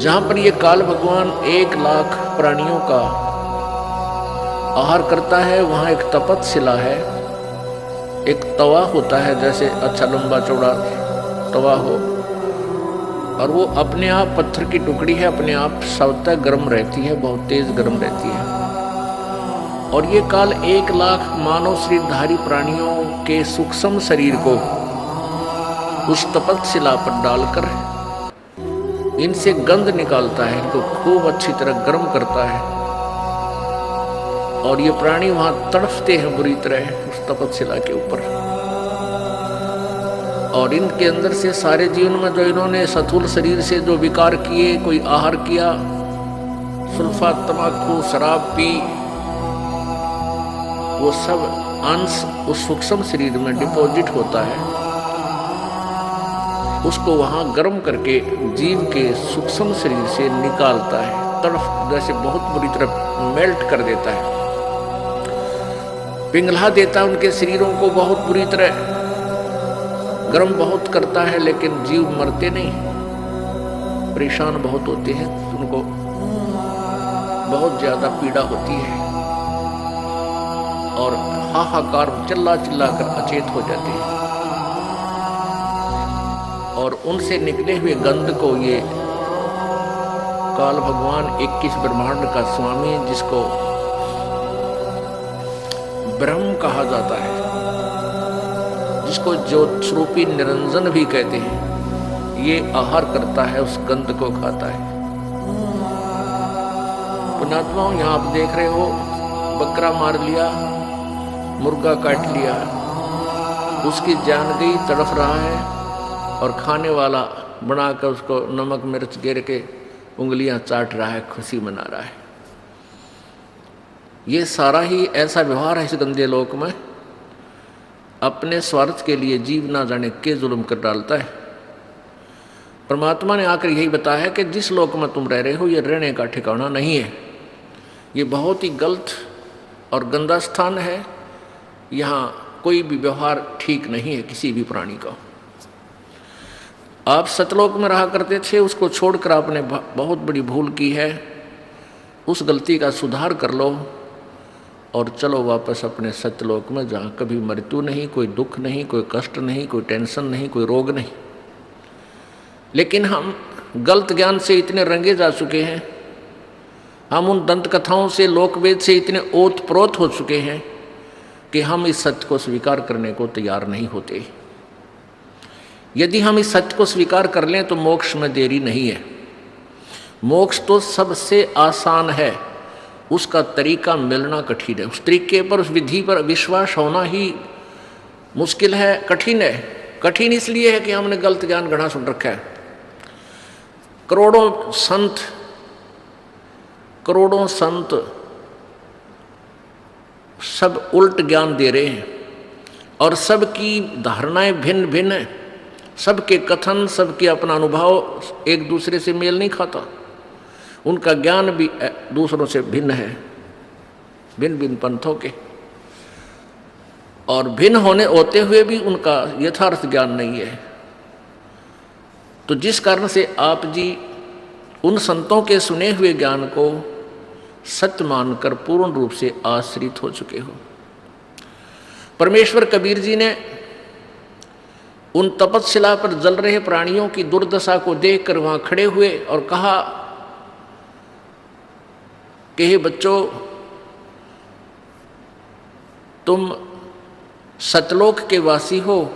जहां पर ये काल भगवान 1 लाख प्राणियों का आहार करता है, वहां एक तपतशिला है, एक तवा होता है, जैसे अच्छा लंबा चौड़ा तवा हो, और वो अपने आप पत्थर की टुकड़ी है, अपने आप स्वतः गर्म रहती है, बहुत तेज गर्म रहती है। और ये काल 1 लाख मानव शरीरधारी प्राणियों के सूक्ष्म शरीर को उस तपतशिला पर डालकर इनसे गंध निकालता है, इनको खूब अच्छी तरह गर्म करता है, और ये प्राणी वहां तड़फते हैं बुरी तरह उस तपतशिला के ऊपर। और इनके अंदर से सारे जीवन में जो इन्होंने स्थूल शरीर से जो विकार किए, कोई आहार किया, सुल्फा, तंबाकू, शराब पी, वो सब अंश उस सूक्ष्म शरीर में डिपॉजिट होता है, उसको वहां गर्म करके जीव के सूक्ष्म शरीर से निकालता है, तड़फ जैसे बहुत बुरी तरह मेल्ट कर देता है, पिघला देता है उनके शरीरों को, बहुत बुरी तरह गर्म बहुत करता है, लेकिन जीव मरते नहीं, परेशान बहुत होते हैं, उनको बहुत ज्यादा पीड़ा होती है और हाहाकार चिल्ला चिल्ला कर अचेत हो जाते हैं। और उनसे निकले हुए गंध को ये काल भगवान 21 ब्रह्मांड का स्वामी, जिसको ब्रह्म कहा जाता है, जिसको ज्योत स्वरूपी निरंजन भी कहते हैं, ये आहार करता है, उस गंध को खाता है। पुण्यात्माओं, यहां आप देख रहे हो, बकरा मार लिया, मुर्गा काट लिया, उसकी जान गई, तड़फ रहा है, और खाने वाला बनाकर उसको नमक मिर्च गिर के उंगलियां चाट रहा है, खुशी मना रहा है। ये सारा ही ऐसा व्यवहार है इस गंदे लोक में, अपने स्वार्थ के लिए जीव ना जाने के जुल्म कर डालता है। परमात्मा ने आकर यही बताया कि जिस लोक में तुम रह रहे हो, ये रहने का ठिकाना नहीं है, ये बहुत ही गलत और गंदा स्थान है, यहाँ कोई भी व्यवहार ठीक नहीं है किसी भी प्राणी का। आप सतलोक में रहा करते थे, उसको छोड़कर आपने बहुत बड़ी भूल की है, उस गलती का सुधार कर लो और चलो वापस अपने सत्यलोक में, जहाँ कभी मृत्यु नहीं, कोई दुख नहीं, कोई कष्ट नहीं, कोई टेंशन नहीं, कोई रोग नहीं। लेकिन हम गलत ज्ञान से इतने रंगे जा चुके हैं, हम उन दंत कथाओं से, लोकवेद से इतने ओत प्रोत हो चुके हैं कि हम इस सत्य को स्वीकार करने को तैयार नहीं होते। यदि हम इस सत्य को स्वीकार कर लें तो मोक्ष में देरी नहीं है। मोक्ष तो सबसे आसान है, उसका तरीका मिलना कठिन है, उस तरीके पर, उस विधि पर विश्वास होना ही मुश्किल है, कठिन है। कठिन इसलिए है कि हमने गलत ज्ञान घड़ा सुन रखा है। करोड़ों संत सब उल्ट ज्ञान दे रहे हैं, और सबकी धारणाएं भिन्न भिन्न है, सबके कथन, सबके अपना अनुभव एक दूसरे से मेल नहीं खाता, उनका ज्ञान भी दूसरों से भिन्न है, भिन्न भिन्न पंथों के, और भिन्न होते हुए भी उनका यथार्थ ज्ञान नहीं है। तो जिस कारण से आप जी उन संतों के सुने हुए ज्ञान को सत्य मानकर पूर्ण रूप से आश्रित हो चुके हो। परमेश्वर कबीर जी ने उन तपतशिला पर जल रहे प्राणियों की दुर्दशा को देखकर वहां खड़े हुए और कहा कि हे बच्चों, तुम सतलोक के वासी हो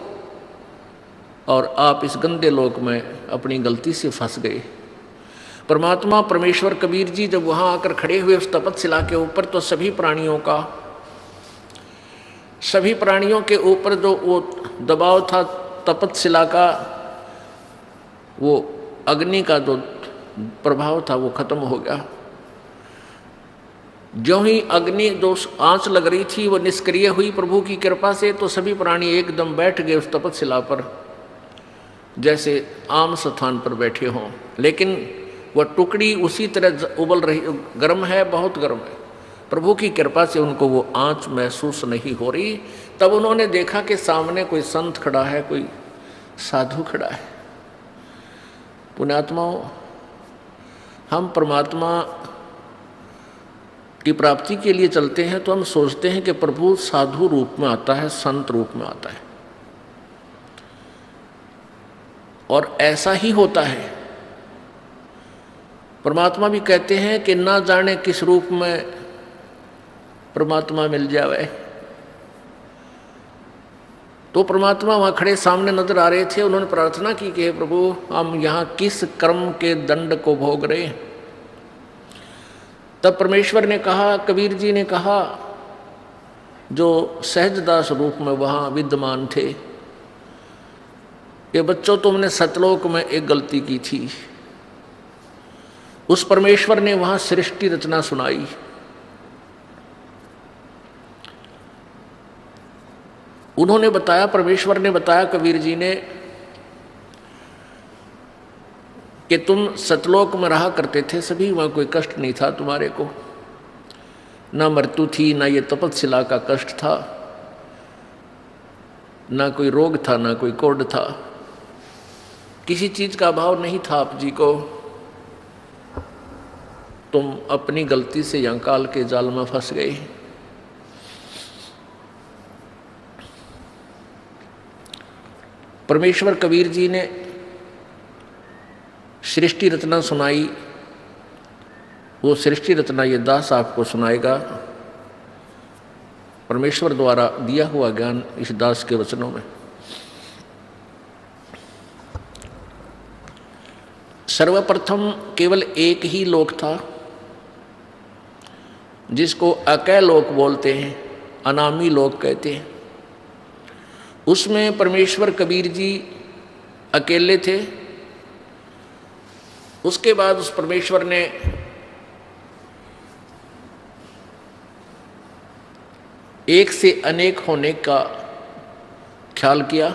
और आप इस गंदे लोक में अपनी गलती से फंस गए। परमात्मा परमेश्वर कबीर जी जब वहां आकर खड़े हुए उस तपतशिला के ऊपर, तो सभी प्राणियों के ऊपर जो वो दबाव था तपतशिला का, वो अग्नि का जो प्रभाव था वो खत्म हो गया। जो ही अग्नि जो आंच लग रही थी वो निष्क्रिय हुई प्रभु की कृपा से, तो सभी प्राणी एकदम बैठ गए उस तपतशिला पर, जैसे आम स्थान पर बैठे हों। लेकिन वह टुकड़ी उसी तरह उबल रही, गर्म है, बहुत गर्म है। प्रभु की कृपा से उनको वो आंच महसूस नहीं हो रही। तब उन्होंने देखा कि सामने कोई संत खड़ा है, कोई साधु खड़ा है। पुण्यात्माओं, हम परमात्मा की प्राप्ति के लिए चलते हैं तो हम सोचते हैं कि प्रभु साधु रूप में आता है, संत रूप में आता है, और ऐसा ही होता है। परमात्मा भी कहते हैं कि ना जाने किस रूप में परमात्मा मिल जावे। तो परमात्मा वहाँ खड़े सामने नजर आ रहे थे। उन्होंने प्रार्थना की कि हे प्रभु, हम यहाँ किस कर्म के दंड को भोग रहे हैं। तब परमेश्वर ने कहा, कबीर जी ने कहा, जो सहजदास रूप में वहाँ विद्यमान थे, कि बच्चों तुमने सतलोक में एक गलती की थी। उस परमेश्वर ने वहाँ सृष्टि रचना सुनाई। उन्होंने बताया, परमेश्वर ने बताया कबीर जी ने, कि तुम सतलोक में रहा करते थे, सभी वहाँ कोई कष्ट नहीं था तुम्हारे को, ना मृत्यु थी, ना ये तपस्या का कष्ट था, ना कोई रोग था, ना कोई कोढ़ था, किसी चीज़ का अभाव नहीं था आप जी को। तुम अपनी गलती से यहाँ काल के जाल में फंस गए। परमेश्वर कबीर जी ने सृष्टि रचना सुनाई। वो सृष्टि रचना ये दास आपको सुनाएगा। परमेश्वर द्वारा दिया हुआ ज्ञान इस दास के वचनों में। सर्वप्रथम केवल एक ही लोक था, जिसको अकय लोक बोलते हैं, अनामी लोक कहते हैं। उसमें परमेश्वर कबीर जी अकेले थे। उसके बाद उस परमेश्वर ने एक से अनेक होने का ख्याल किया।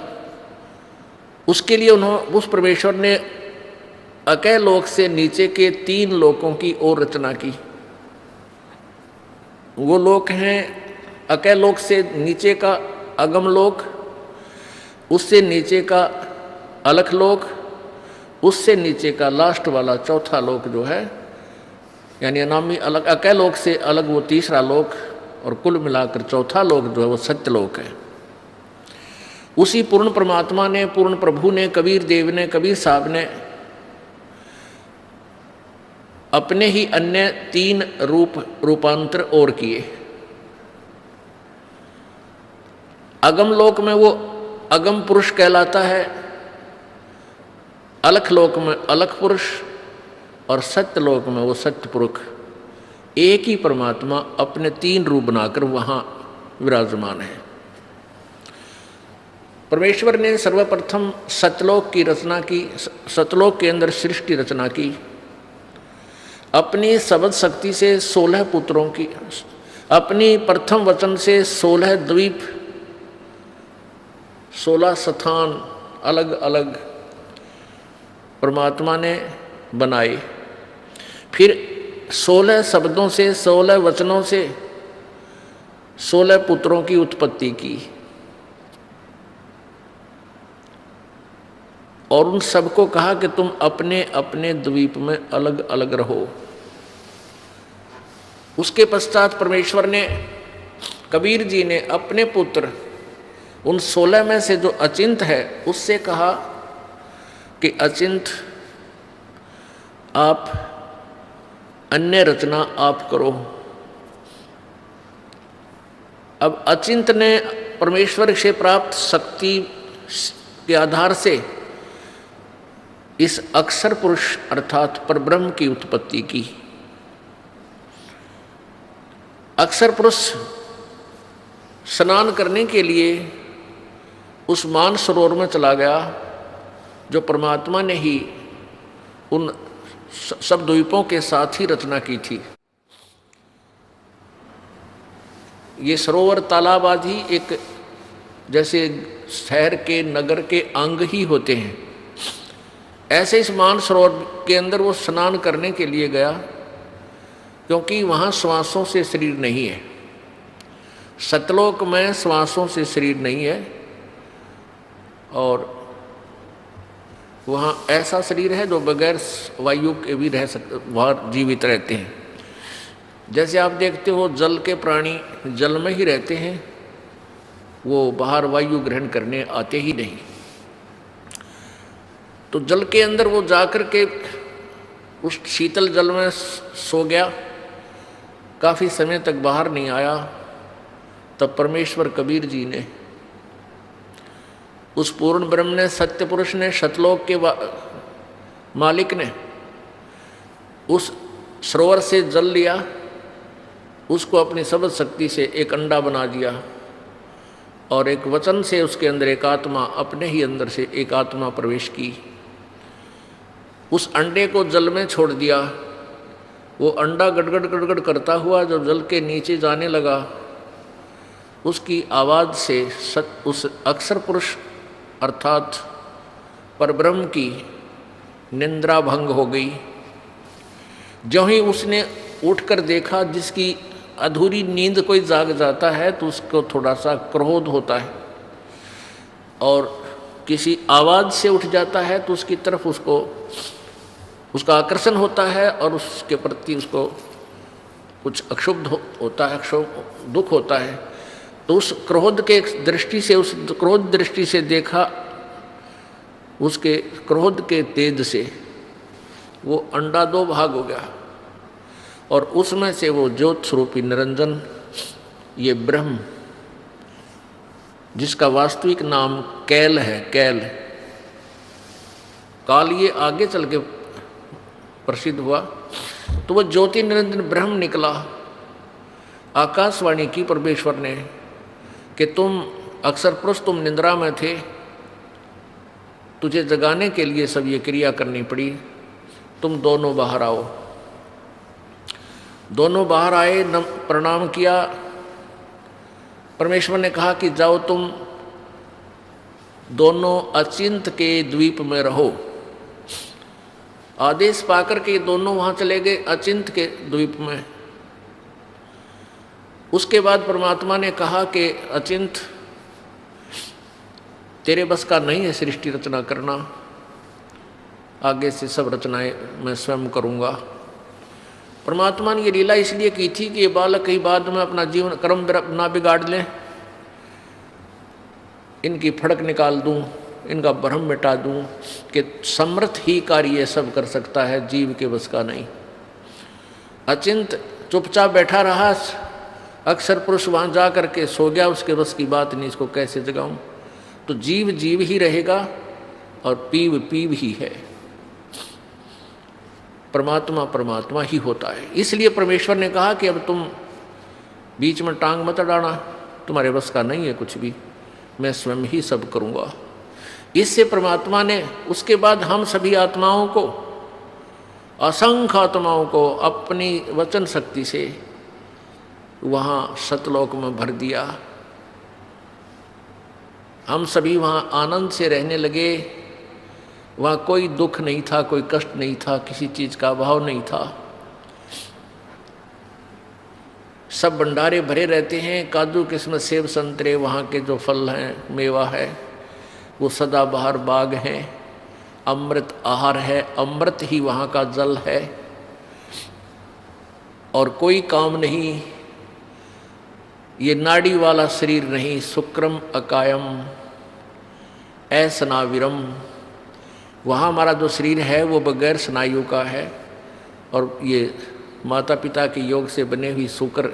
उसके लिए उस परमेश्वर ने अकय लोक से नीचे के 3 लोकों की और रचना की। वो लोक हैं अकय लोक से नीचे का अगम लोक, उससे नीचे का अलख लोक, उससे नीचे का लास्ट वाला चौथा लोक जो है, यानी अनामी अलग, अकय लोक से अलग वो तीसरा लोक, और कुल मिलाकर चौथा लोक जो है वो सत्यलोक है। उसी पूर्ण परमात्मा ने, पूर्ण प्रभु ने, कबीर देव ने, कबीर साहब ने अपने ही अन्य 3 रूपांतर और किए। अगम लोक में वो अगम पुरुष कहलाता है, अलख लोक में अलख पुरुष, और सत्य लोक में वो सत्य पुरुष। एक ही परमात्मा अपने 3 रूप बनाकर वहाँ विराजमान है। परमेश्वर ने सर्वप्रथम सतलोक की रचना की, सतलोक के अंदर सृष्टि रचना की। अपनी शब्द शक्ति से 16 पुत्रों की, अपनी प्रथम वचन से 16 द्वीप, 16 स्थान अलग अलग परमात्मा ने बनाए। फिर 16 शब्दों से, 16 वचनों से 16 पुत्रों की उत्पत्ति की, और उन सबको कहा कि तुम अपने अपने द्वीप में अलग अलग रहो। उसके पश्चात परमेश्वर ने, कबीर जी ने अपने पुत्र उन 16 में से जो अचिंत है उससे कहा कि अचिंत आप अन्य रचना आप करो। अब अचिंत ने परमेश्वर से प्राप्त शक्ति के आधार से इस अक्षर पुरुष अर्थात परब्रह्म की उत्पत्ति की। अक्षर पुरुष स्नान करने के लिए उस मान सरोवर में चला गया, जो परमात्मा ने ही उन सब द्वीपों के साथ ही रचना की थी। ये सरोवर तालाब आदि एक जैसे शहर के, नगर के अंग ही होते हैं, ऐसे इस मान सरोवर के अंदर वो स्नान करने के लिए गया, क्योंकि वहाँ श्वासों से शरीर नहीं है। सतलोक में श्वासों से शरीर नहीं है, और वहाँ ऐसा शरीर है जो बगैर वायु के भी रह सकते, वहाँ जीवित रहते हैं। जैसे आप देखते हो जल के प्राणी जल में ही रहते हैं, वो बाहर वायु ग्रहण करने आते ही नहीं। तो जल के अंदर वो जाकर के उस शीतल जल में सो गया, काफ़ी समय तक बाहर नहीं आया। तब परमेश्वर कबीर जी ने, उस पूर्ण ब्रह्म ने, सत्य पुरुष ने, सतलोक के मालिक ने उस सरोवर से जल लिया, उसको अपनी सबद शक्ति से एक अंडा बना दिया और एक वचन से उसके अंदर एक आत्मा, अपने ही अंदर से एक आत्मा प्रवेश की। उस अंडे को जल में छोड़ दिया। वो अंडा गड़गड़ गड़गड़ करता हुआ जो जल के नीचे जाने लगा, उसकी आवाज़ से उस अक्षर पुरुष अर्थात परब्रह्म की निंद्रा भंग हो गई। जो ही उसने उठकर देखा, जिसकी अधूरी नींद कोई जाग जाता है तो उसको थोड़ा सा क्रोध होता है, और किसी आवाज़ से उठ जाता है तो उसकी तरफ उसका आकर्षण होता है और उसके प्रति उसको कुछ अक्षुब्ध होता है, दुख होता है। तो उस क्रोध के दृष्टि से, उस क्रोध दृष्टि से देखा, उसके क्रोध के तेज से वो अंडा दो भाग हो गया और उसमें से वो ज्योत स्वरूपी निरंजन, ये ब्रह्म, जिसका वास्तविक नाम कैल है, कैल काल, ये आगे चल के प्रसिद्ध हुआ। तो वो ज्योति निरंजन ब्रह्म निकला। आकाशवाणी की परमेश्वर ने कि तुम अक्षर पुरुष, तुम निद्रा में थे, तुझे जगाने के लिए सब ये क्रिया करनी पड़ी, तुम दोनों बाहर आओ। दोनों बाहर आए, प्रणाम किया। परमेश्वर ने कहा कि जाओ तुम दोनों अचिंत के द्वीप में रहो। आदेश पाकर के दोनों वहां चले गए अचिंत के द्वीप में। उसके बाद परमात्मा ने कहा कि अचिंत, तेरे बस का नहीं है सृष्टि रचना करना, आगे से सब रचनाएं मैं स्वयं करूंगा। परमात्मा ने ये लीला इसलिए की थी कि ये बालक कहीं बाद में अपना जीवन कर्म ना बिगाड़ लें, इनकी फड़क निकाल दूं, इनका भ्रम मिटा दूं कि समर्थ ही कार्य सब कर सकता है, जीव के बस का नहीं। अचिंत चुपचाप बैठा रहा, अक्षर पुरुष वहाँ जा करके सो गया, उसके बस की बात नहीं, इसको कैसे जगाऊं। तो जीव जीव ही रहेगा और पीव पीव ही है, परमात्मा परमात्मा ही होता है। इसलिए परमेश्वर ने कहा कि अब तुम बीच में टांग मत अड़ाना, तुम्हारे बस का नहीं है कुछ भी, मैं स्वयं ही सब करूँगा। इससे परमात्मा ने उसके बाद हम सभी आत्माओं को, असंख्य आत्माओं को अपनी वचन शक्ति से वहाँ सतलोक में भर दिया। हम सभी वहाँ आनंद से रहने लगे। वहाँ कोई दुख नहीं था, कोई कष्ट नहीं था, किसी चीज़ का अभाव नहीं था। सब भंडारे भरे रहते हैं, काजू किस्मत सेब संतरे, वहाँ के जो फल हैं, मेवा है, वो सदाबहार बाग हैं, अमृत आहार है, अमृत ही वहाँ का जल है। और कोई काम नहीं, ये नाड़ी वाला शरीर नहीं, शुक्रम अकायम असनाविरम, वहाँ हमारा जो शरीर है वो बगैर स्नायु का है, और ये माता पिता के योग से बने हुई शुक्र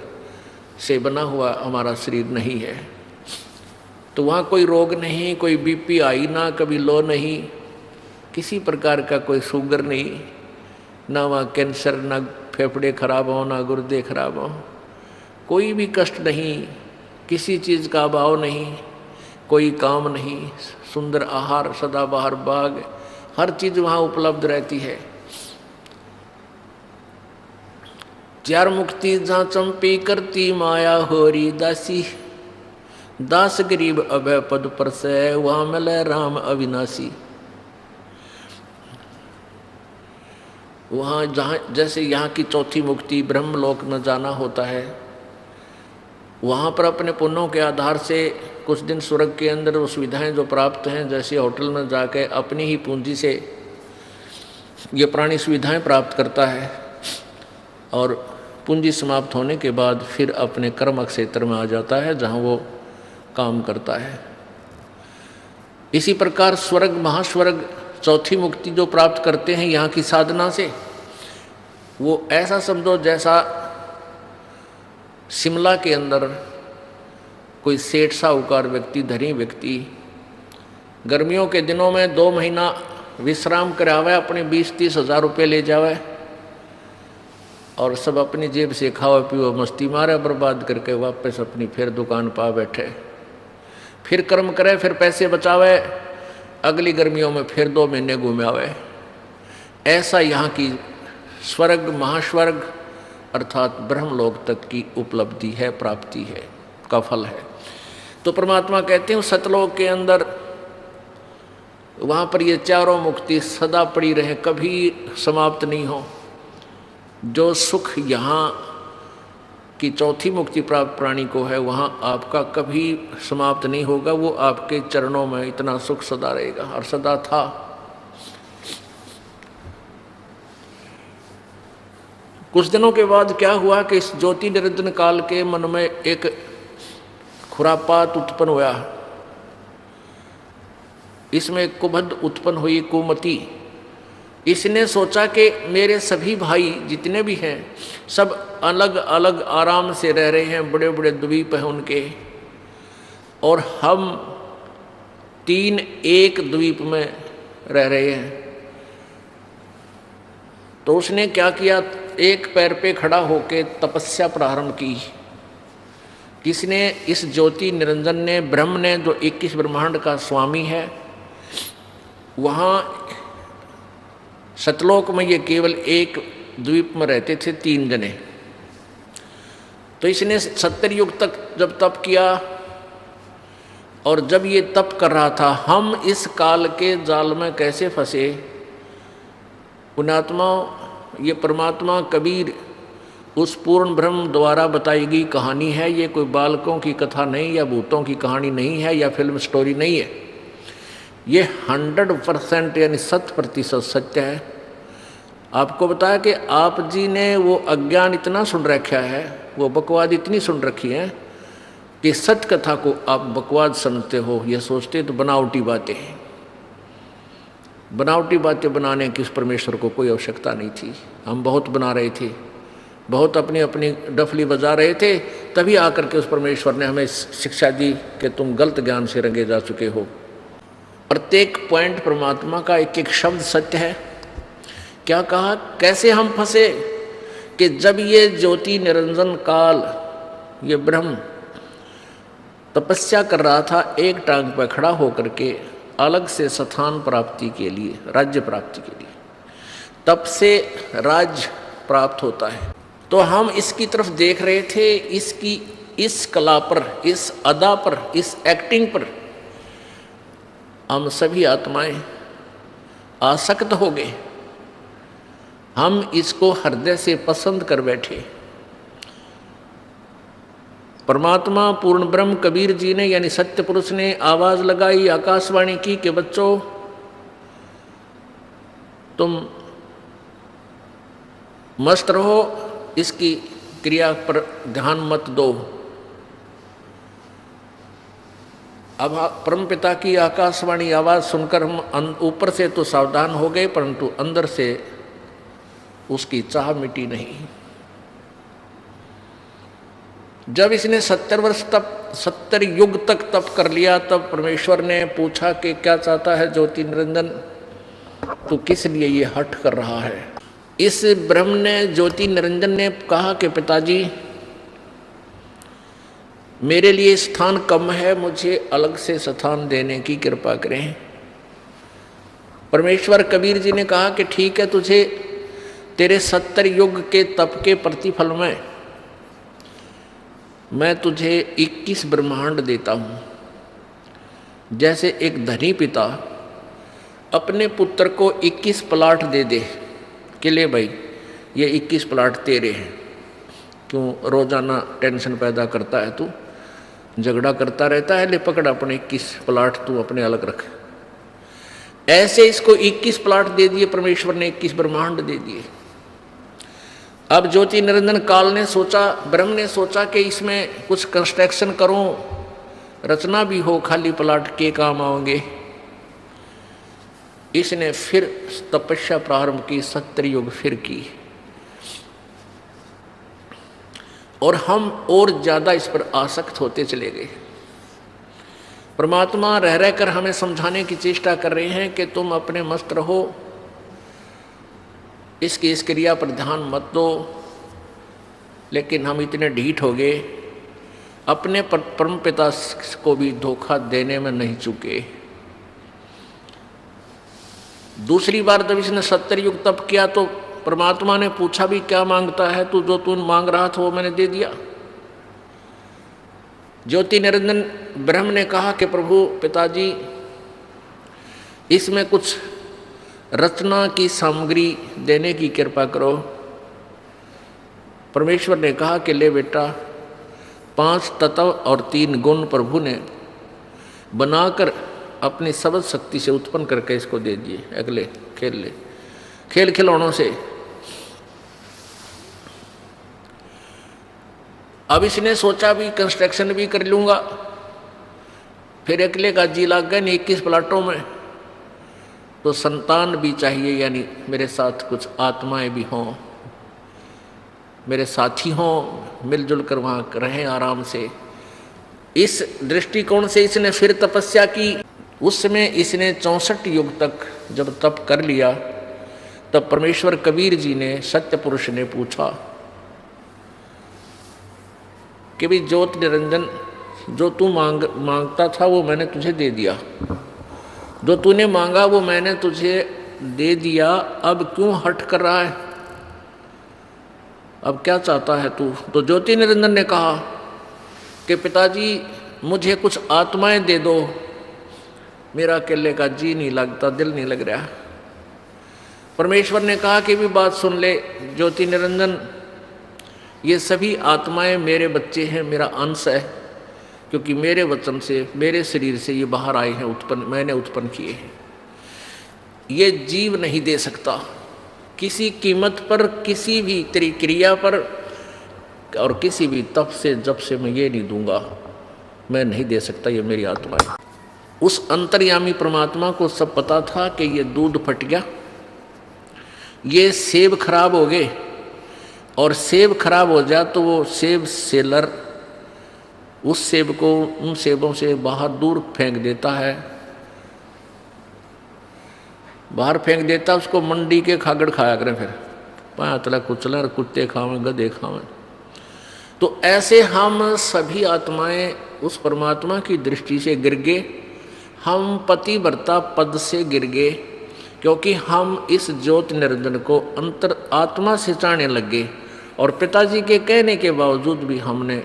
से बना हुआ हमारा शरीर नहीं है। तो वहाँ कोई रोग नहीं, कोई बीपी हाई ना, कभी लो नहीं, किसी प्रकार का कोई शुगर नहीं, ना वहाँ कैंसर, ना फेफड़े खराब हो, ना गुर्दे खराब हो, कोई भी कष्ट नहीं, किसी चीज़ का अभाव नहीं, कोई काम नहीं, सुंदर आहार, सदाबहार बाग, हर चीज़ वहाँ उपलब्ध रहती है। चार मुक्ति जहाँ चंपी करती माया होरी दासी, दास गरीब अभय पद पर से वहाँ मिले राम अविनाशी। वहाँ जहाँ जैसे यहाँ की चौथी मुक्ति ब्रह्मलोक में जाना होता है, वहाँ पर अपने पुण्यों के आधार से कुछ दिन स्वर्ग के अंदर वो सुविधाएँ जो प्राप्त हैं, जैसे होटल में जाके अपनी ही पूंजी से ये प्राणी सुविधाएं प्राप्त करता है और पूंजी समाप्त होने के बाद फिर अपने कर्म क्षेत्र में आ जाता है जहाँ वो काम करता है। इसी प्रकार स्वर्ग, महास्वर्ग, चौथी मुक्ति जो प्राप्त करते हैं यहाँ की साधना से, वो ऐसा समझो जैसा शिमला के अंदर कोई सेठ साहूकार व्यक्ति, धनी व्यक्ति गर्मियों के दिनों में 2 महीना विश्राम करावे, अपने 20-30 हज़ार रुपये ले जावे और सब अपनी जेब से खाओ पियो मस्ती मारे, बर्बाद करके वापस अपनी फिर दुकान पा बैठे, फिर कर्म करे, फिर पैसे बचावे, अगली गर्मियों में फिर 2 महीने घूमावे। ऐसा यहाँ की स्वर्ग, महास्वर्ग अर्थात ब्रह्मलोक तक की उपलब्धि है, प्राप्ति है, का फल है। तो परमात्मा कहते हैं सतलोक के अंदर वहाँ पर ये चारों मुक्ति सदा पड़ी रहे, कभी समाप्त नहीं हो। जो सुख यहाँ की चौथी मुक्ति प्राप्त प्राणी को है, वहाँ आपका कभी समाप्त नहीं होगा, वो आपके चरणों में इतना सुख सदा रहेगा और सदा था। कुछ दिनों के बाद क्या हुआ कि इस ज्योति निरंजन काल के मन में एक खुरापात उत्पन्न हुआ। इसमें एक कुबद उत्पन्न हुई, कुमति। इसने सोचा कि मेरे सभी भाई जितने भी हैं सब अलग अलग आराम से रह रहे हैं, बड़े बड़े द्वीप हैं उनके, और हम 3 एक द्वीप में रह रहे हैं। तो उसने क्या किया, एक पैर पे खड़ा होकर तपस्या प्रारंभ की। किसने? इस ज्योति निरंजन ने, ब्रह्म ने, जो 21 ब्रह्मांड का स्वामी है। वहाँ सतलोक में ये केवल एक द्वीप में रहते थे 3 जने। तो इसने 70 युग तक जब तप किया, और जब ये तप कर रहा था, हम इस काल के जाल में कैसे फंसे। पुण्यात्मा, ये परमात्मा कबीर उस पूर्ण ब्रह्म द्वारा बताई गई कहानी है। ये कोई बालकों की कथा नहीं, या भूतों की कहानी नहीं है, या फिल्म स्टोरी नहीं है। ये 100% यानी 100% सत्य है। आपको बताया कि आप जी ने वो अज्ञान इतना सुन रखा है, वो बकवाद इतनी सुन रखी है कि सत्य कथा को आप बकवाद समझते हो। ये सोचते तो बनावटी बातें हैं। बनावटी बातें बनाने की उस परमेश्वर को कोई आवश्यकता नहीं थी। हम बहुत बना रहे थे, बहुत अपनी अपनी डफली बजा रहे थे, तभी आकर के उस परमेश्वर ने हमें शिक्षा दी कि तुम गलत ज्ञान से रंगे जा चुके हो। प्रत्येक पॉइंट परमात्मा का एक एक शब्द सत्य है। क्या कहा, कैसे हम फंसे कि जब ये ज्योति निरंजन काल, ये ब्रह्म तपस्या कर रहा था एक टांग पर खड़ा होकर के, अलग से स्थान प्राप्ति के लिए, राज्य प्राप्ति के लिए, तब से राज्य प्राप्त होता है। तो हम इसकी तरफ देख रहे थे, इसकी इस कला पर, इस अदा पर, इस एक्टिंग पर हम सभी आत्माएं आसक्त हो गए। हम इसको हृदय से पसंद कर बैठे। परमात्मा पूर्ण ब्रह्म कबीर जी ने, यानी सत्य पुरुष ने आवाज लगाई, आकाशवाणी की कि बच्चों तुम मस्त रहो, इसकी क्रिया पर ध्यान मत दो। अब परमपिता की आकाशवाणी आवाज सुनकर हम ऊपर से तो सावधान हो गए, परंतु अंदर से उसकी चाह मिटी नहीं। जब इसने 70 वर्ष तक, 70 युग तक तप कर लिया, तब परमेश्वर ने पूछा कि क्या चाहता है ज्योति निरंजन, तू किस लिए ये हठ कर रहा है। इस ब्रह्म ने, ज्योति निरंजन ने कहा कि पिताजी मेरे लिए स्थान कम है, मुझे अलग से स्थान देने की कृपा करें। परमेश्वर कबीर जी ने कहा कि ठीक है, तुझे तेरे 70 युग के तप के प्रतिफल में मैं तुझे 21 ब्रह्मांड देता हूँ। जैसे एक धनी पिता अपने पुत्र को 21 प्लाट दे दे कि ले भाई ये 21 प्लाट तेरे हैं, क्यों रोजाना टेंशन पैदा करता है तू, झगड़ा करता रहता है, ले पकड़ अपने 21 प्लाट तू अपने अलग रख। ऐसे इसको 21 प्लाट दे दिए परमेश्वर ने, 21 ब्रह्मांड दे दिए। अब ज्योति निरंजन काल ने सोचा, ब्रह्म ने सोचा कि इसमें कुछ कंस्ट्रक्शन करूं, रचना भी हो, खाली प्लाट के काम आओगे। इसने फिर तपस्या प्रारंभ की, सत्ययुग फिर की, और हम और ज्यादा इस पर आसक्त होते चले गए। परमात्मा रह रहकर हमें समझाने की चेष्टा कर रहे हैं कि तुम अपने मस्त रहो, इसकी इस क्रिया पर ध्यान मत दो। लेकिन हम इतने ढीठ हो गए, अपने परम पिता को भी धोखा देने में नहीं चूके। दूसरी बार जब इसने सत्ययुग तप किया तो परमात्मा ने पूछा भी क्या मांगता है तू, जो तू मांग रहा था वो मैंने दे दिया। ज्योति निरंजन ब्रह्म ने कहा कि प्रभु पिताजी इसमें कुछ रचना की सामग्री देने की कृपा करो। परमेश्वर ने कहा कि ले बेटा, 5 तत्व और 3 गुण प्रभु ने बनाकर अपनी सबद शक्ति से उत्पन्न करके इसको दे दिए। अगले खेल ले, खेल खिलौनों से। अब इसने सोचा भी कंस्ट्रक्शन भी कर लूंगा, फिर अकेले का जी लग गया 21 प्लाटों में, तो संतान भी चाहिए, यानी मेरे साथ कुछ आत्माएं भी हों, मेरे साथी हों, मिलजुल कर वहाँ रहें आराम से। इस दृष्टिकोण से इसने फिर तपस्या की। उस समय इसने 64 युग तक जब तप कर लिया, तब परमेश्वर कबीर जी ने, सत्य पुरुष ने पूछा कि भाई ज्योति निरंजन, जो तू मांगता था वो मैंने तुझे दे दिया, जो तूने मांगा वो मैंने तुझे दे दिया, अब क्यों हट कर रहा है, अब क्या चाहता है तू? तो ज्योति निरंजन ने कहा कि पिताजी मुझे कुछ आत्माएं दे दो, मेरा अकेले का जी नहीं लगता, दिल नहीं लग रहा। परमेश्वर ने कहा कि भी बात सुन ले ज्योति निरंजन, ये सभी आत्माएं मेरे बच्चे हैं, मेरा अंश है, क्योंकि मेरे वचन से, मेरे शरीर से ये बाहर आए हैं, उत्पन्न मैंने उत्पन्न किए हैं। ये जीव नहीं दे सकता किसी कीमत पर, किसी भी तेरी क्रिया पर और किसी भी तप से जब से मैं ये नहीं दूंगा, मैं नहीं दे सकता, ये मेरी आत्मा है। उस अंतर्यामी परमात्मा को सब पता था कि ये दूध फट गया, ये सेब खराब हो गए, और सेब खराब हो जाए तो वो सेब सेलर उस सेब को उन सेबों से बाहर दूर फेंक देता है, बाहर फेंक देता, उसको मंडी के खागड़ खाया करें, फिर पातला कुचला, कुत्ते खावें, गधे खावें। तो ऐसे हम सभी आत्माएं उस परमात्मा की दृष्टि से गिर गए, हम पतिव्रता पद से गिर गए, क्योंकि हम इस ज्योति निरंजन को अंतर आत्मा से चाहने लग गए, और पिताजी के कहने के बावजूद भी हमने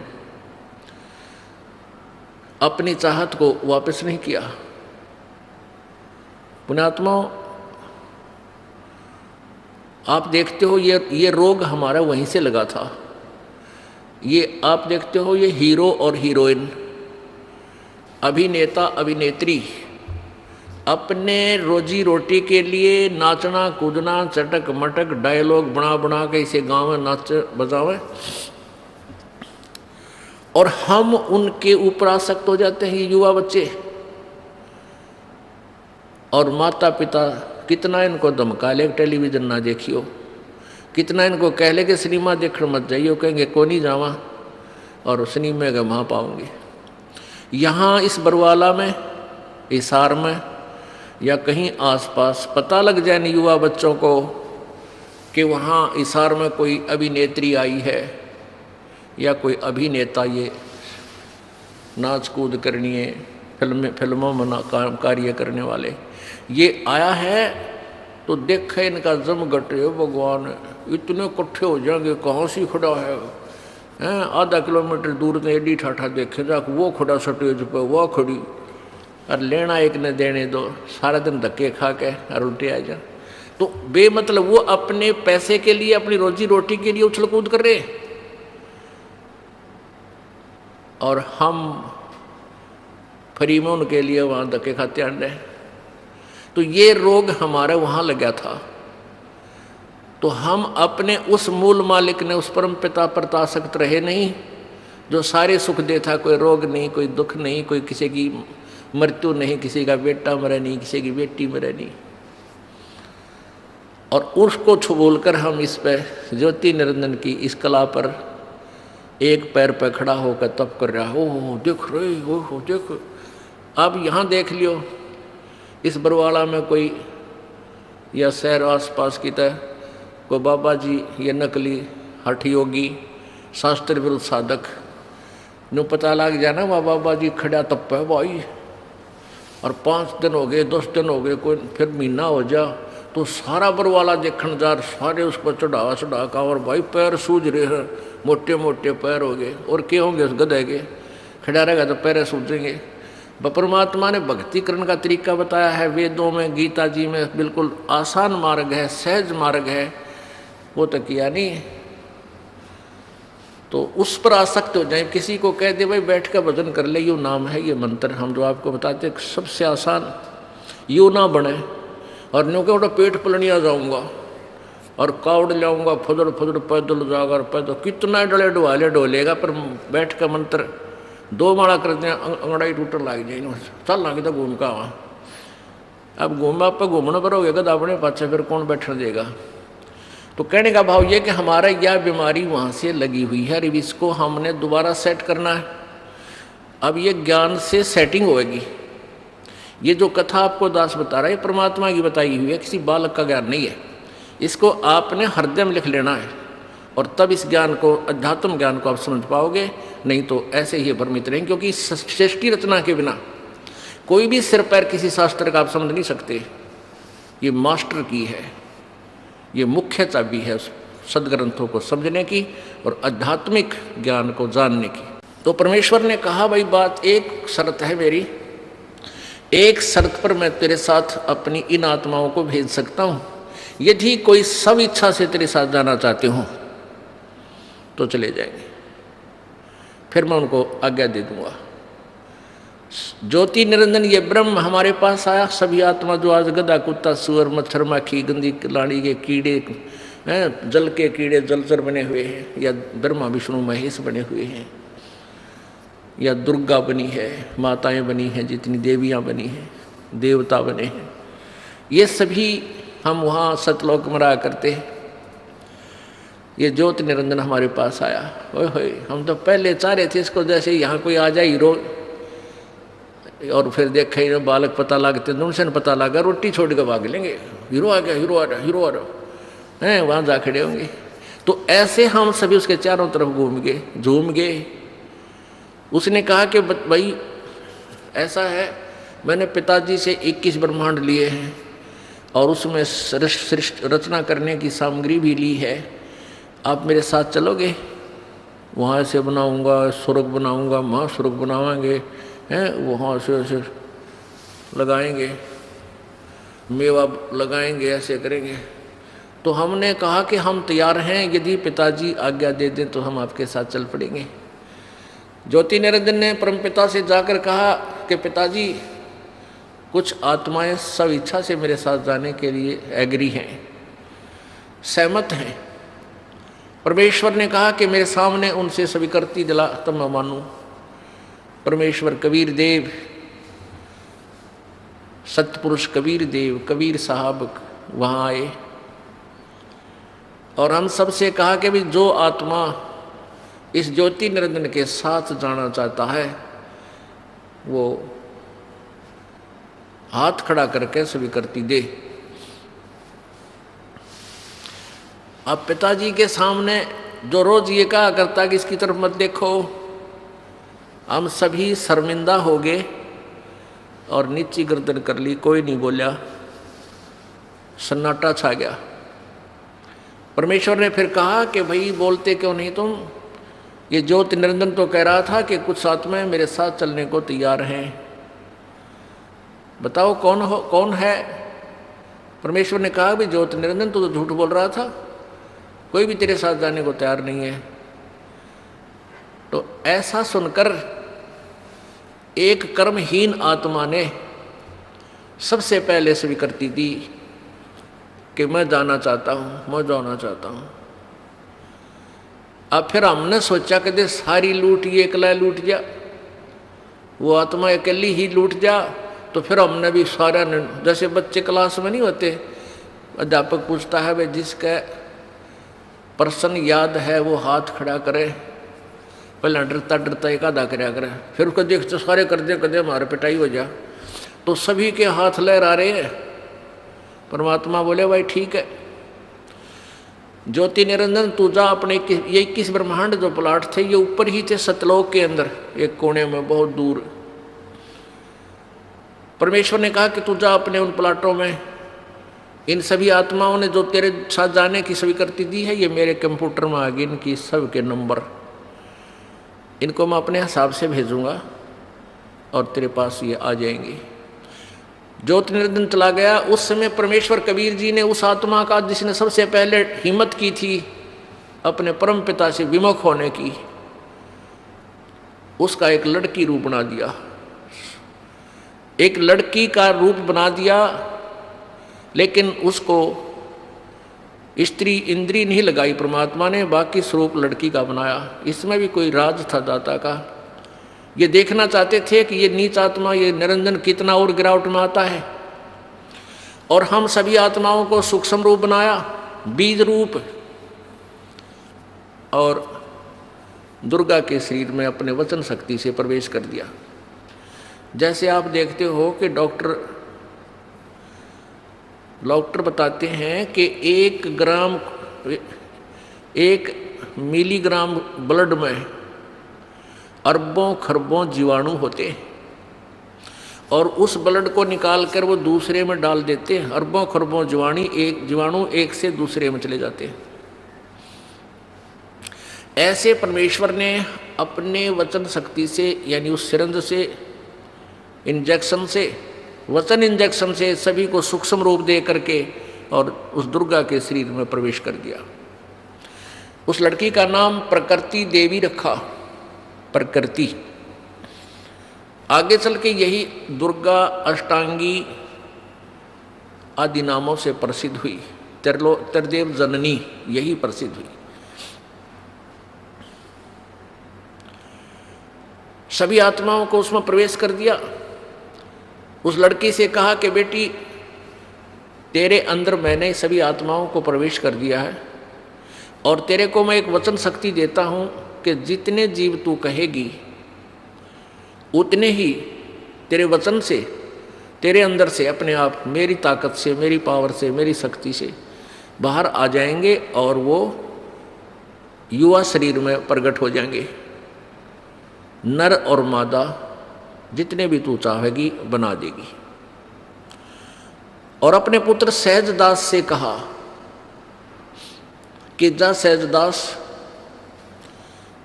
अपनी चाहत को वापस नहीं किया। पुण्यात्माओं, आप देखते हो ये रोग हमारा वहीं से लगा था। ये आप देखते हो, ये हीरो और हीरोइन, अभिनेता अभिनेत्री अपने रोजी रोटी के लिए नाचना कूदना, चटक मटक डायलॉग बना बना के इसे गाँव में नाच बजावे, और हम उनके ऊपर आसक्त हो जाते हैं, युवा बच्चे। और माता पिता कितना इनको धमका ले टेलीविजन ना देखियो, कितना इनको कह ले कि सिनेमा देखने मत जाइयो, कहेंगे को नहीं जावा, और सिनेमा के वहाँ पाऊंगी। यहाँ इस बरवाला में, हिसार में या कहीं आसपास पता लग जाए युवा बच्चों को कि वहाँ हिसार में कोई अभिनेत्री आई है या कोई अभिनेता, ये नाच कूद करनी है, फिल्मों में कार्य करने वाले ये आया है, तो देखे इनका जम घटे, भगवान इतने इकट्ठे हो जाएंगे, कहाँ से खड़ा है, आधा किलोमीटर दूर से एडी ठाठा देखे जा, वो खड़ा स्टेज पर, वो खड़ी, और लेना एक ने देने दो, सारा दिन धक्के खा के और उल्टे आ जा। तो बेमतलब वो अपने पैसे के लिए, अपनी रोजी रोटी के लिए उछल कूद कर रहे, और हम फ्री में उनके लिए वहाँ धक्के खाते आने। तो ये रोग हमारे वहाँ लगा था। तो हम अपने उस मूल मालिक ने, उस परम पिता पर तासक्त रहे नहीं, जो सारे सुख देता, कोई रोग नहीं, कोई दुख नहीं, कोई किसी की मृत्यु नहीं, किसी का बेटा मरे नहीं, किसी की बेटी मरे नहीं। और उसको छुबोल कर हम इस पे ज्योति निरंजन की इस कला पर एक पैर पर खड़ा होकर तप कर रहा। ओह देख रहे हो, देख। अब यहाँ देख लियो, इस बरवाला में कोई या शहर आसपास की तरह कोई बाबा जी, ये नकली हठ योगी, शास्त्र विरुद्ध साधक नो पता लग जाना वह बाबा जी खड़ा तप है भाई, और 5 दिन हो गए, 10 दिन हो गए, कोई फिर महीना हो जा, तो सारा बरवाला देखने जा, सारे उस पर चढ़ा का, और भाई पैर सूझ रहे हैं, मोटे मोटे पैर हो गए। और क्या होंगे उस गधे के, खड़ा रहेगा तो पैर सूझेंगे। परमात्मा ने भक्ति करने का तरीका बताया है वेदों में, गीता जी में, बिल्कुल आसान मार्ग है, सहज मार्ग है, वो तो किया नहीं। तो उस पर आसक्त हो जाए। किसी को कह दे भाई बैठ कर भजन कर ले, यू नाम है, ये मंत्र हम जो आपको बताते सबसे आसान, यू ना बने। और न्यू के पेट पलनिया जाऊंगा और कावड़ लाऊंगा, फुदड़ फुदड़ पैदल जाकर, पैदल कितना डले डुआले डोलेगा, पर बैठ कर मंत्र 2 माला कर दें, अंगड़ाई टूटने लग जाए, चल लगे तो घूम का वहाँ। अब घूमा पर घूमना पर हो गया अपने पाछे, फिर कौन बैठने देगा। तो कहने का भाव ये कि हमारा यह बीमारी वहाँ से लगी हुई है, अब इसको हमने दोबारा सेट करना है। अब ये ज्ञान से सेटिंग होएगी। ये जो कथा आपको दास बता रहा है परमात्मा की बताई हुई है, किसी बालक का ज्ञान नहीं है। इसको आपने हृदय में लिख लेना है, और तब इस ज्ञान को, अध्यात्म ज्ञान को आप समझ पाओगे, नहीं तो ऐसे ही भ्रमित रहेंगे। क्योंकि सृष्टि रचना के बिना कोई भी सिर पैर किसी शास्त्र का आप समझ नहीं सकते। ये मास्टर की है, ये मुख्य चाबी है सदग्रंथों को समझने की और आध्यात्मिक ज्ञान को जानने की। तो परमेश्वर ने कहा भाई बात, एक शर्त है मेरी, एक शर्त पर मैं तेरे साथ अपनी इन आत्माओं को भेज सकता हूँ, यदि कोई सब इच्छा से तेरे साथ जाना चाहते हो तो चले जाएंगे, फिर मैं उनको आज्ञा दे दूंगा। ज्योति निरंजन ये ब्रह्म हमारे पास आया, सभी आत्मा जो आज गधा कुत्ता सुअर मच्छर माखी गंदी लाड़ी के कीड़े हैं, जल के कीड़े जलचर बने हुए हैं, या ब्रह्मा विष्णु महेश बने हुए हैं, या दुर्गा बनी है, माताएं बनी हैं, जितनी देवियां बनी हैं, देवता बने हैं, ये सभी हम वहाँ सतलोक में रहा करते हैं। ये ज्योति निरंजन हमारे पास आया। ओए होए, हम तो पहले चाह रहे थे इसको जैसे यहाँ कोई आ जाए हीरो, और फिर देखे ही बालक पता लगते, उनसे पता लगा रोटी छोड़ के भाग लेंगे, हीरो आ गया, हीरो आ रहा, हीरो आ रहा है, वहाँ जा खड़े होंगे। तो ऐसे हम सभी उसके चारों तरफ घूम गए, झूम गए। उसने कहा कि भाई ऐसा है, मैंने पिताजी से 21 ब्रह्मांड लिए हैं और उसमें रचना करने की सामग्री भी ली है, आप मेरे साथ चलोगे? वहाँ ऐसे बनाऊंगा, स्वर्ग बनाऊंगा, वहाँ स्वर्ग बनावाएंगे हैं, वहाँ ऐसे लगाएंगे, मेवा लगाएंगे, ऐसे करेंगे। तो हमने कहा कि हम तैयार हैं, यदि पिताजी आज्ञा दे दें तो हम आपके साथ चल पड़ेंगे। ज्योति निरंजन ने परमपिता से जाकर कहा कि पिताजी कुछ आत्माएं सब इच्छा से मेरे साथ जाने के लिए एग्री हैं, सहमत हैं। परमेश्वर ने कहा कि मेरे सामने उनसे स्वीकृति दिला तब मैं मानूं। परमेश्वर कबीर देव, सतपुरुष कबीर देव, कबीर साहब वहाँ आए और हम सबसे कहा कि भी जो आत्मा इस ज्योति निरंजन के साथ जाना चाहता है वो हाथ खड़ा करके स्वीकृति दे। अब पिताजी के सामने जो रोज ये कहा करता कि इसकी तरफ मत देखो, हम सभी शर्मिंदा हो गए और नीची गर्दन कर ली, कोई नहीं बोला, सन्नाटा छा गया। परमेश्वर ने फिर कहा कि भाई बोलते क्यों नहीं तुम? ये ज्योति निरंजन तो कह रहा था कि कुछ आत्माएं मेरे साथ चलने को तैयार हैं, बताओ कौन है? परमेश्वर ने कहा भी ज्योति निरंजन तो झूठ बोल रहा था, कोई भी तेरे साथ जाने को तैयार नहीं है। तो ऐसा सुनकर एक कर्महीन आत्मा ने सबसे पहले स्वीकृति दी कि मैं जाना चाहता हूँ, मैं जाना चाहता हूँ। अब फिर हमने सोचा कि सारी लूट ये अकेला लूट जा, वो आत्मा अकेली ही लूट जा। तो फिर हमने भी सारा, जैसे बच्चे क्लास में नहीं होते, अध्यापक पूछता है भाई जिसका प्रश्न याद है वो हाथ खड़ा करे, पहले डरता डरता एक आधा कराया करे, फिर उसको देखते सारे कर दे कदे हमारे पिटाई हो जा। तो सभी के हाथ लहरा रहे हैं। परमात्मा बोले भाई ठीक है, ज्योति निरंजन तू जा अपने, ये 21 ब्रह्मांड जो प्लाट थे ये ऊपर ही थे सतलोक के अंदर एक कोने में बहुत दूर। परमेश्वर ने कहा कि तू जा अपने उन प्लाटों में। इन सभी आत्माओं ने जो तेरे साथ जाने की स्वीकृति दी है ये मेरे कंप्यूटर में आ गई, इनकी सब के नंबर, इनको मैं अपने हिसाब से भेजूंगा और तेरे पास ये आ जाएंगे। ज्योति निरंजन चला गया। उस समय परमेश्वर कबीर जी ने उस आत्मा का जिसने सबसे पहले हिम्मत की थी अपने परम पिता से विमुख होने की, उसका एक लड़की रूप बना दिया, एक लड़की का रूप बना दिया। लेकिन उसको स्त्री इंद्री नहीं लगाई परमात्मा ने, बाकी स्वरूप लड़की का बनाया। इसमें भी कोई राज था दाता का। ये देखना चाहते थे कि ये नीच आत्मा, ये निरंजन कितना और गिरावट में आता है। और हम सभी आत्माओं को सूक्ष्म रूप बनाया, बीज रूप, और दुर्गा के शरीर में अपने वचन शक्ति से प्रवेश कर दिया। जैसे आप देखते हो कि डॉक्टर बताते हैं कि 1 मिलीग्राम ब्लड में अरबों खरबों जीवाणु होते हैं, और उस ब्लड को निकाल कर वो दूसरे में डाल देते हैं। अरबों खरबों जीवाणु एक से दूसरे में चले जाते हैं। ऐसे परमेश्वर ने अपने वचन शक्ति से, यानी उस सिरंज से, इंजेक्शन से, वचन इंजेक्शन से सभी को सूक्ष्म रूप दे करके और उस दुर्गा के शरीर में प्रवेश कर दिया। उस लड़की का नाम प्रकृति देवी रखा, प्रकृति। आगे चल के यही दुर्गा, अष्टांगी आदि नामों से प्रसिद्ध हुई। त्रिदेव जननी यही प्रसिद्ध हुई। सभी आत्माओं को उसमें प्रवेश कर दिया। उस लड़की से कहा कि बेटी तेरे अंदर मैंने सभी आत्माओं को प्रवेश कर दिया है, और तेरे को मैं एक वचन शक्ति देता हूँ कि जितने जीव तू कहेगी उतने ही तेरे वचन से, तेरे अंदर से अपने आप मेरी ताकत से, मेरी पावर से, मेरी शक्ति से बाहर आ जाएंगे और वो युवा शरीर में प्रकट हो जाएंगे। नर और मादा जितने भी तू चाहेगी बना देगी। और अपने पुत्र सहजदास से कहा कि जा सहजदास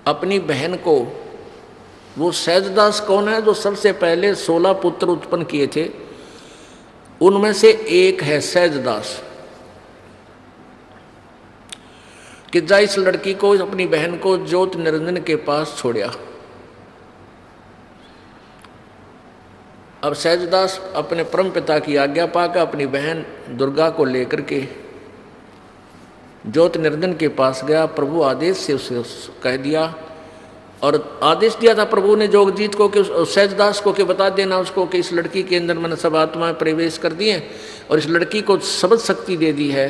अपनी बहन को, वो सहजदास कौन है? जो सबसे पहले 16 पुत्र उत्पन्न किए थे, उनमें से एक है सहजदास, कि जा इस लड़की को, अपनी बहन को ज्योति निरंजन के पास छोड़िया। अब सहजदास अपने परम पिता की आज्ञा पाकर अपनी बहन दुर्गा को लेकर के ज्योति निरंजन के पास गया। प्रभु आदेश से उसे कह दिया, और आदेश दिया था प्रभु ने जोगजीत को कि सहजदास को कि बता देना उसको कि इस लड़की के अंदर मैंने सब आत्माएं प्रवेश कर दी हैं, और इस लड़की को शब्द शक्ति दे दी है,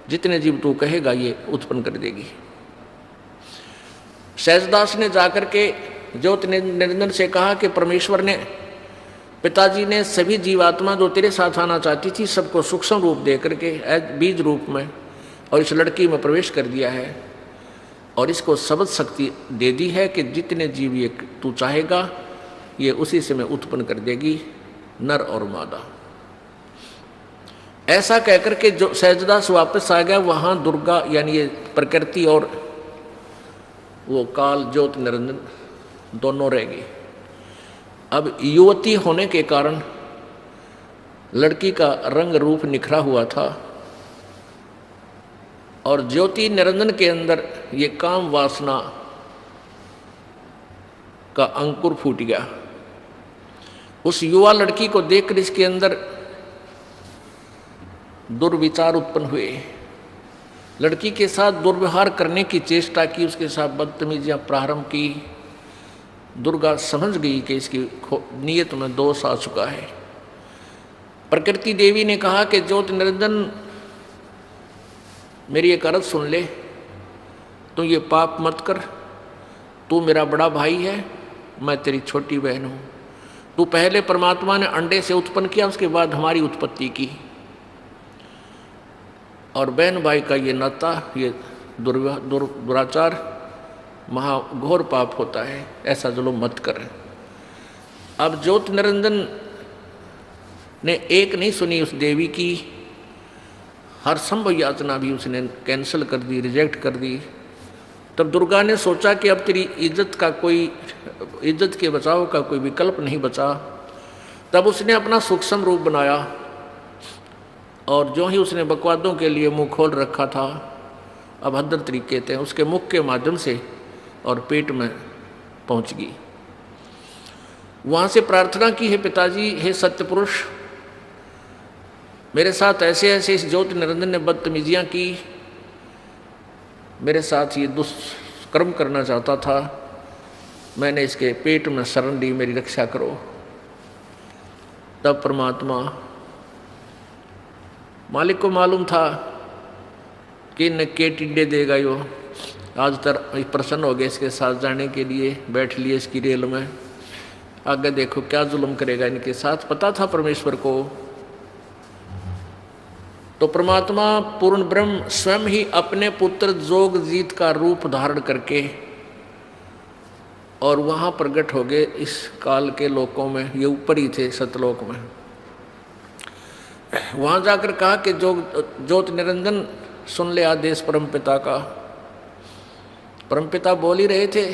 जितने जीव तू कहेगा ये उत्पन्न कर देगी। सहजदास ने जाकर के ज्योति निरंजन से कहा कि परमेश्वर ने, पिताजी ने सभी जीवात्मा जो तेरे साथ आना चाहती थी सबको सूक्ष्म रूप दे करके बीज रूप में और इस लड़की में प्रवेश कर दिया है, और इसको शब्द शक्ति दे दी है कि जितने जीव ये तू चाहेगा ये उसी से मैं उत्पन्न कर देगी, नर और मादा। ऐसा कहकर के जो सहजदास वापस आ गया, वहाँ दुर्गा यानी ये प्रकृति और वो काल ज्योति निरंजन दोनों रह गए। अब युवती होने के कारण लड़की का रंग रूप निखरा हुआ था, और ज्योति निरंजन के अंदर ये काम वासना का अंकुर फूट गया। उस युवा लड़की को देखकर इसके अंदर दुर्विचार उत्पन्न हुए, लड़की के साथ दुर्व्यवहार करने की चेष्टा की, उसके साथ बदतमीजियां प्रारंभ की। दुर्गा समझ गई कि इसकी नीयत में दोष आ चुका है। प्रकृति देवी ने कहा कि ज्योति निरंजन मेरी एक अर्ज सुन ले, तू ये पाप मत कर, तू मेरा बड़ा भाई है, मैं तेरी छोटी बहन हूँ। तू पहले परमात्मा ने अंडे से उत्पन्न किया, उसके बाद हमारी उत्पत्ति की, और बहन भाई का ये नाता, ये दुराचार महाघोर पाप होता है, ऐसा जुल्म मत कर। अब ज्योति निरंजन ने एक नहीं सुनी उस देवी की, हर संभव याचना भी उसने कैंसिल कर दी, रिजेक्ट कर दी। तब दुर्गा ने सोचा कि अब तेरी इज्जत के बचाव का कोई विकल्प नहीं बचा। तब उसने अपना सूक्ष्म रूप बनाया, और जो ही उसने बकवादों के लिए मुंह खोल रखा था, अभद्र तरीके थे, उसके मुख के माध्यम से और पेट में पहुंच गई। वहाँ से प्रार्थना की, हे पिताजी, हे सत्य पुरुष, मेरे साथ ऐसे ऐसे इस ज्योति निरंजन ने बदतमीजियाँ की, मेरे साथ ये दुष्कर्म करना चाहता था, मैंने इसके पेट में शरण ली, मेरी रक्षा करो। तब परमात्मा मालिक को मालूम था कि न के टिड्डे देगा यो, आज तक प्रसन्न हो गए इसके साथ जाने के लिए, बैठ लिए इसकी रेल में, आगे देखो क्या जुल्म करेगा इनके साथ, पता था परमेश्वर को। तो परमात्मा पूर्ण ब्रह्म स्वयं ही अपने पुत्र जोगजीत का रूप धारण करके और वहाँ प्रकट हो गए इस काल के लोकों में, ये ऊपर ही थे सतलोक में। वहाँ जाकर कहा कि ज्योति निरंजन सुन ले आदेश परमपिता का। परमपिता बोल ही रहे थे,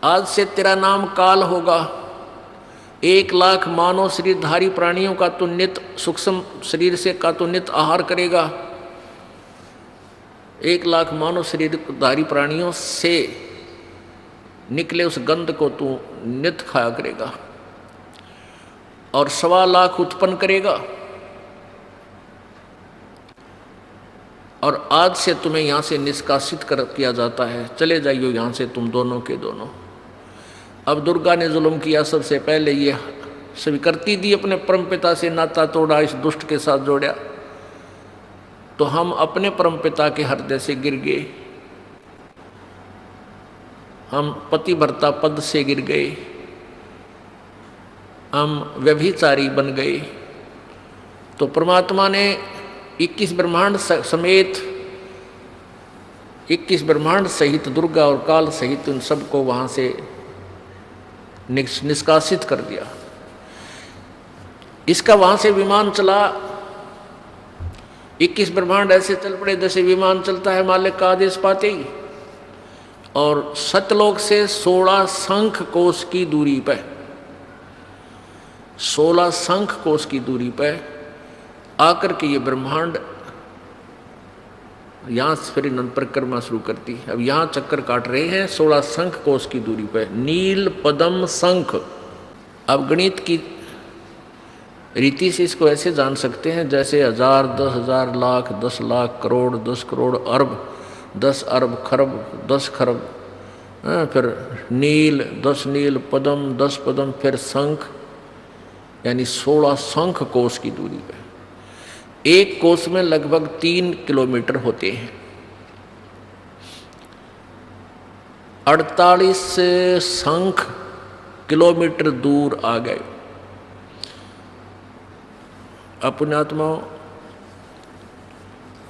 आज से तेरा नाम काल होगा, 1,00,000 मानव शरीरधारी प्राणियों का तो नित सूक्ष्म शरीर से का तो नित आहार करेगा, 1,00,000 मानव शरीरधारी प्राणियों से निकले उस गंध को तू नित खाया करेगा, और 1,25,000 उत्पन्न करेगा, और आज से तुम्हें यहाँ से निष्कासित किया जाता है, चले जाइयो यहाँ से तुम दोनों के दोनों। अब दुर्गा ने जुल्म किया, सबसे पहले ये स्वीकृति दी, अपने परमपिता से नाता तोड़ा, इस दुष्ट के साथ जोड़ा, तो हम अपने परमपिता के हृदय से गिर गए, हम पतिव्रता पद से गिर गए, हम व्यभिचारी बन गए। तो परमात्मा ने 21 ब्रह्मांड समेत 21 ब्रह्मांड सहित दुर्गा और काल सहित उन सबको वहाँ से निष्कासित कर दिया। इसका वहाँ से विमान चला, 21 ब्रह्मांड ऐसे चल पड़े जैसे विमान चलता है मालिक का आदेश पाते ही, और सतलोक से 16 शंख कोश की दूरी पर 16 शंख कोश की दूरी पर आकर के ये ब्रह्मांड यहाँ से फिर इन्होंने परिक्रमा शुरू करती। अब यहाँ चक्कर काट रहे हैं 16 शंख कोश की दूरी पर, नील पद्म शंख। अब गणित की रीति से इसको ऐसे जान सकते हैं जैसे 1000, 10,000, लाख, 10 लाख, करोड़, 10 करोड़, अरब, 10 अरब, खरब, 10 खरब, फिर नील, 10 नील, पद्म, 10 पद्म, फिर शंख, यानी 16 शंख कोश की दूरी पर। एक कोस में लगभग 3 किलोमीटर होते हैं। 48 शंख किलोमीटर दूर आ गए। पुण्यात्माओं,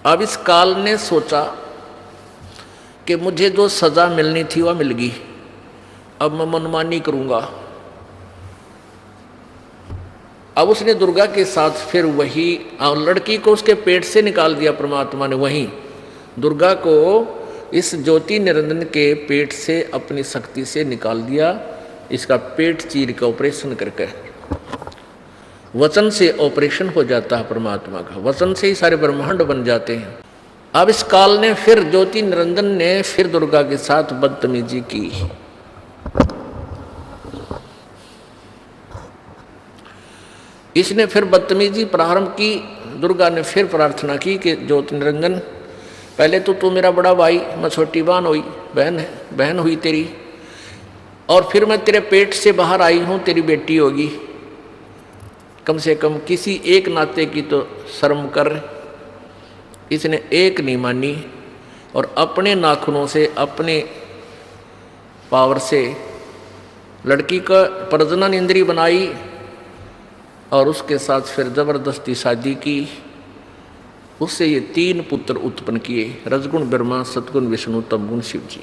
अब इस काल ने सोचा कि मुझे जो सजा मिलनी थी वह मिल गई, अब मैं मनमानी करूंगा। अब उसने दुर्गा के साथ फिर वही लड़की को उसके पेट से निकाल दिया परमात्मा ने, वहीं दुर्गा को इस ज्योति निरंजन के पेट से अपनी शक्ति से निकाल दिया। इसका पेट चीर के ऑपरेशन करके, वचन से ऑपरेशन हो जाता है परमात्मा का, वचन से ही सारे ब्रह्मांड बन जाते हैं। अब इस काल ने फिर ज्योति निरंजन ने फिर दुर्गा के साथ बदतमीजी की। इसने फिर बदतमीजी प्रारंभ की। दुर्गा ने फिर प्रार्थना की कि ज्योति निरंजन, पहले तो तू मेरा बड़ा भाई, मैं छोटी बहन हुई तेरी, और फिर मैं तेरे पेट से बाहर आई हूँ, तेरी बेटी होगी, कम से कम किसी एक नाते की तो शर्म कर। इसने एक नहीं मानी और अपने नाखूनों से, अपने पावर से लड़की का प्रजनन इंद्री बनाई और उसके साथ फिर जबरदस्ती शादी की। उससे ये 3 पुत्र उत्पन्न किए, रजगुण ब्रह्मा, सतगुण विष्णु, तमगुण शिव जी।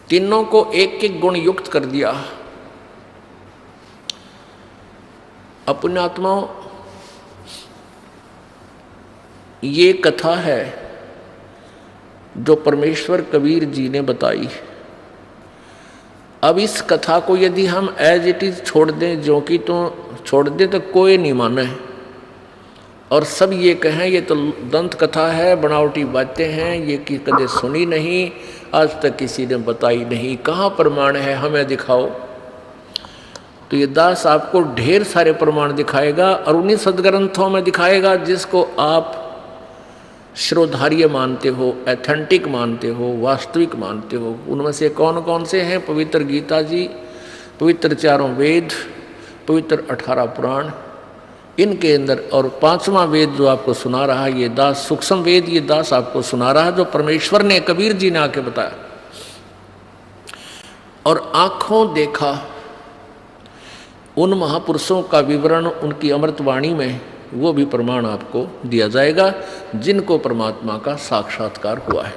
तीनों को एक एक गुण युक्त कर दिया। अपने आत्माओं, ये कथा है जो परमेश्वर कबीर जी ने बताई। अब इस कथा को यदि हम एज इट इज छोड़ दें, जो कि तो छोड़ दें, तो कोई नहीं माने और सब ये कहें ये तो दंत कथा है, बनावटी बातें हैं, ये कि कदे सुनी नहीं, आज तक किसी ने बताई नहीं, कहाँ प्रमाण है, हमें दिखाओ। तो ये दास आपको ढेर सारे प्रमाण दिखाएगा और उन्हीं सदग्रंथों में दिखाएगा जिसको आप श्रोधार्य मानते हो, एथेंटिक मानते हो, वास्तविक मानते हो। उनमें से कौन कौन से हैं? पवित्र गीता जी, पवित्र 4 वेद, पवित्र 18 पुराण, इनके अंदर, और 5वां वेद जो आपको सुना रहा है ये दास, सूक्ष्म वेद ये दास आपको सुना रहा है जो परमेश्वर ने, कबीर जी ने आके बताया। और आंखों देखा उन महापुरुषों का विवरण उनकी अमृतवाणी में, वो भी प्रमाण आपको दिया जाएगा जिनको परमात्मा का साक्षात्कार हुआ है।